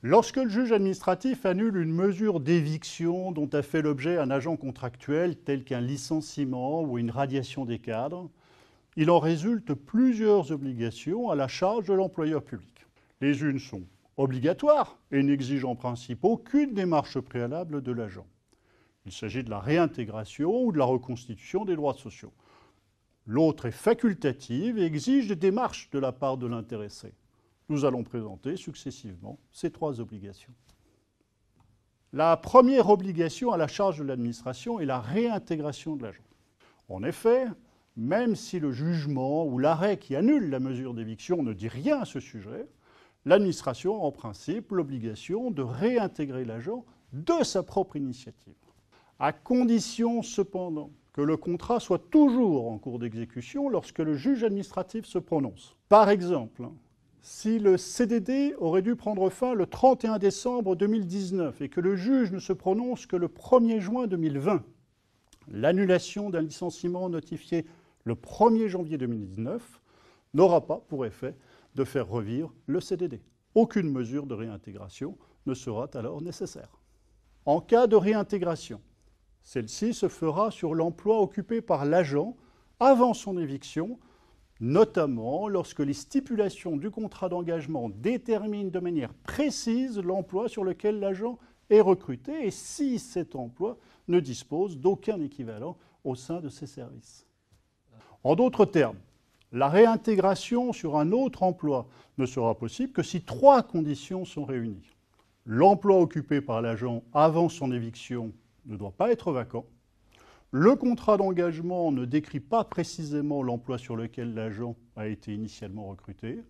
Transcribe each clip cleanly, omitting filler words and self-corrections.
Lorsque le juge administratif annule une mesure d'éviction dont a fait l'objet un agent contractuel tel qu'un licenciement ou une radiation des cadres, il en résulte plusieurs obligations à la charge de l'employeur public. Les unes sont obligatoires et n'exigent en principe aucune démarche préalable de l'agent. Il s'agit de la réintégration ou de la reconstitution des droits sociaux. L'autre est facultative et exige des démarches de la part de l'intéressé. Nous allons présenter successivement ces trois obligations. La première obligation à la charge de l'administration est la réintégration de l'agent. En effet, même si le jugement ou l'arrêt qui annule la mesure d'éviction ne dit rien à ce sujet, l'administration a en principe l'obligation de réintégrer l'agent de sa propre initiative, à condition cependant que le contrat soit toujours en cours d'exécution lorsque le juge administratif se prononce. Par exemple, si le CDD aurait dû prendre fin le 31 décembre 2019 et que le juge ne se prononce que le 1er juin 2020, l'annulation d'un licenciement notifié le 1er janvier 2019 n'aura pas pour effet de faire revivre le CDD. Aucune mesure de réintégration ne sera alors nécessaire. En cas de réintégration, celle-ci se fera sur l'emploi occupé par l'agent avant son éviction, notamment lorsque les stipulations du contrat d'engagement déterminent de manière précise l'emploi sur lequel l'agent est recruté et si cet emploi ne dispose d'aucun équivalent au sein de ses services. En d'autres termes, la réintégration sur un autre emploi ne sera possible que si trois conditions sont réunies. L'emploi occupé par l'agent avant son éviction ne doit pas être vacant. Le contrat d'engagement ne décrit pas précisément l'emploi sur lequel l'agent a été initialement recruté.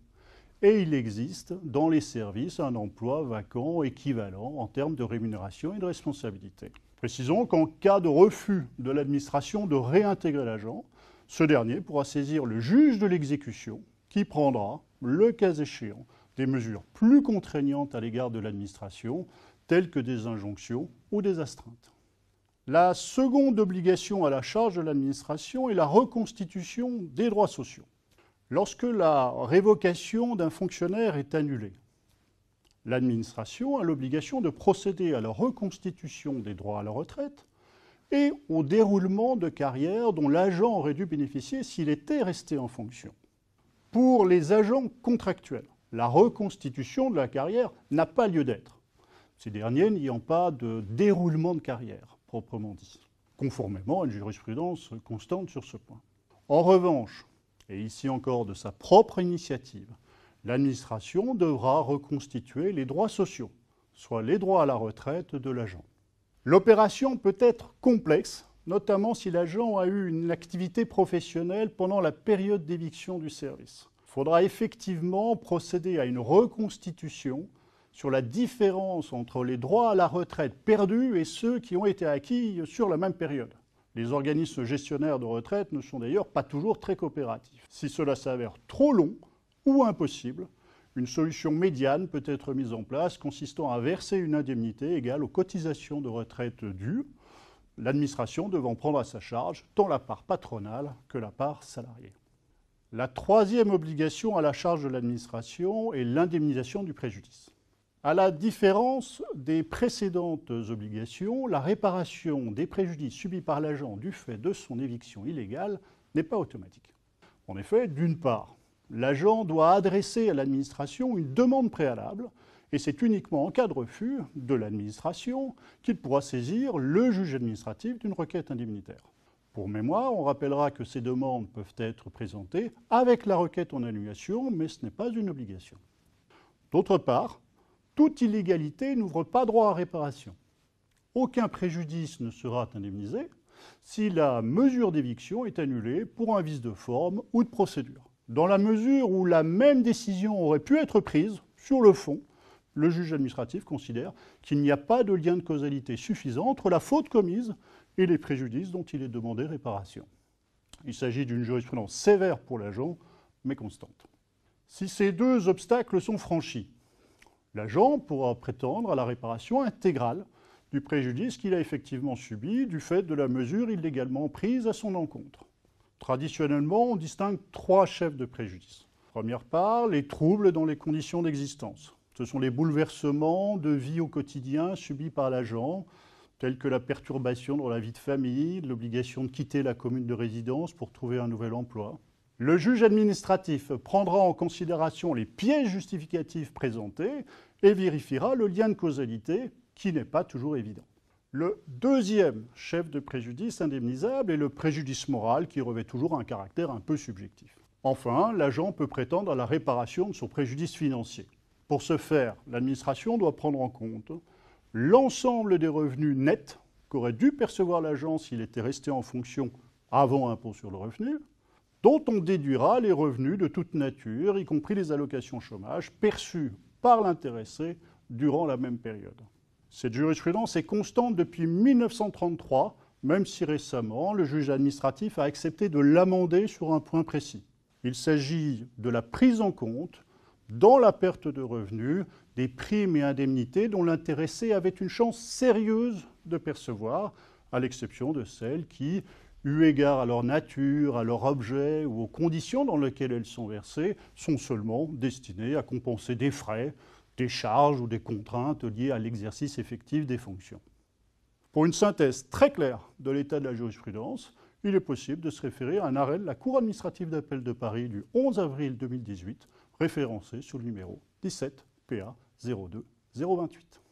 Et il existe dans les services un emploi vacant équivalent en termes de rémunération et de responsabilité. Précisons qu'en cas de refus de l'administration de réintégrer l'agent, ce dernier pourra saisir le juge de l'exécution qui prendra, le cas échéant, des mesures plus contraignantes à l'égard de l'administration, telles que des injonctions ou des astreintes. La seconde obligation à la charge de l'administration est la reconstitution des droits sociaux. Lorsque la révocation d'un fonctionnaire est annulée, l'administration a l'obligation de procéder à la reconstitution des droits à la retraite et au déroulement de carrière dont l'agent aurait dû bénéficier s'il était resté en fonction. Pour les agents contractuels, la reconstitution de la carrière n'a pas lieu d'être, ces derniers n'ayant pas de déroulement de carrière, proprement dit, conformément à une jurisprudence constante sur ce point. En revanche, et ici encore de sa propre initiative, l'administration devra reconstituer les droits sociaux, soit les droits à la retraite de l'agent. L'opération peut être complexe, notamment si l'agent a eu une activité professionnelle pendant la période d'éviction du service. Il faudra effectivement procéder à une reconstitution sur la différence entre les droits à la retraite perdus et ceux qui ont été acquis sur la même période. Les organismes gestionnaires de retraite ne sont d'ailleurs pas toujours très coopératifs. Si cela s'avère trop long ou impossible, une solution médiane peut être mise en place consistant à verser une indemnité égale aux cotisations de retraite dues, l'administration devant prendre à sa charge tant la part patronale que la part salariée. La troisième obligation à la charge de l'administration est l'indemnisation du préjudice. À la différence des précédentes obligations, la réparation des préjudices subis par l'agent du fait de son éviction illégale n'est pas automatique. En effet, d'une part, l'agent doit adresser à l'administration une demande préalable et c'est uniquement en cas de refus de l'administration qu'il pourra saisir le juge administratif d'une requête indemnitaire. Pour mémoire, on rappellera que ces demandes peuvent être présentées avec la requête en annulation, mais ce n'est pas une obligation. D'autre part, toute illégalité n'ouvre pas droit à réparation. Aucun préjudice ne sera indemnisé si la mesure d'éviction est annulée pour un vice de forme ou de procédure. Dans la mesure où la même décision aurait pu être prise, sur le fond, le juge administratif considère qu'il n'y a pas de lien de causalité suffisant entre la faute commise et les préjudices dont il est demandé réparation. Il s'agit d'une jurisprudence sévère pour l'agent, mais constante. Si ces deux obstacles sont franchis, l'agent pourra prétendre à la réparation intégrale du préjudice qu'il a effectivement subi du fait de la mesure illégalement prise à son encontre. Traditionnellement, on distingue trois chefs de préjudice. Première part, les troubles dans les conditions d'existence. Ce sont les bouleversements de vie au quotidien subis par l'agent, tels que la perturbation dans la vie de famille, l'obligation de quitter la commune de résidence pour trouver un nouvel emploi. Le juge administratif prendra en considération les pièces justificatives présentées et vérifiera le lien de causalité qui n'est pas toujours évident. Le deuxième chef de préjudice indemnisable est le préjudice moral qui revêt toujours un caractère un peu subjectif. Enfin, l'agent peut prétendre à la réparation de son préjudice financier. Pour ce faire, l'administration doit prendre en compte l'ensemble des revenus nets qu'aurait dû percevoir l'agent s'il était resté en fonction avant impôt sur le revenu, dont on déduira les revenus de toute nature, y compris les allocations chômage, perçues par l'intéressé durant la même période. Cette jurisprudence est constante depuis 1933, même si récemment, le juge administratif a accepté de l'amender sur un point précis. Il s'agit de la prise en compte, dans la perte de revenus, des primes et indemnités dont l'intéressé avait une chance sérieuse de percevoir, à l'exception de celles qui, eu égard à leur nature, à leur objet ou aux conditions dans lesquelles elles sont versées, sont seulement destinées à compenser des frais, des charges ou des contraintes liées à l'exercice effectif des fonctions. Pour une synthèse très claire de l'état de la jurisprudence, il est possible de se référer à un arrêt de la Cour administrative d'appel de Paris du 11 avril 2018, référencé sous le numéro 17 PA 02 028.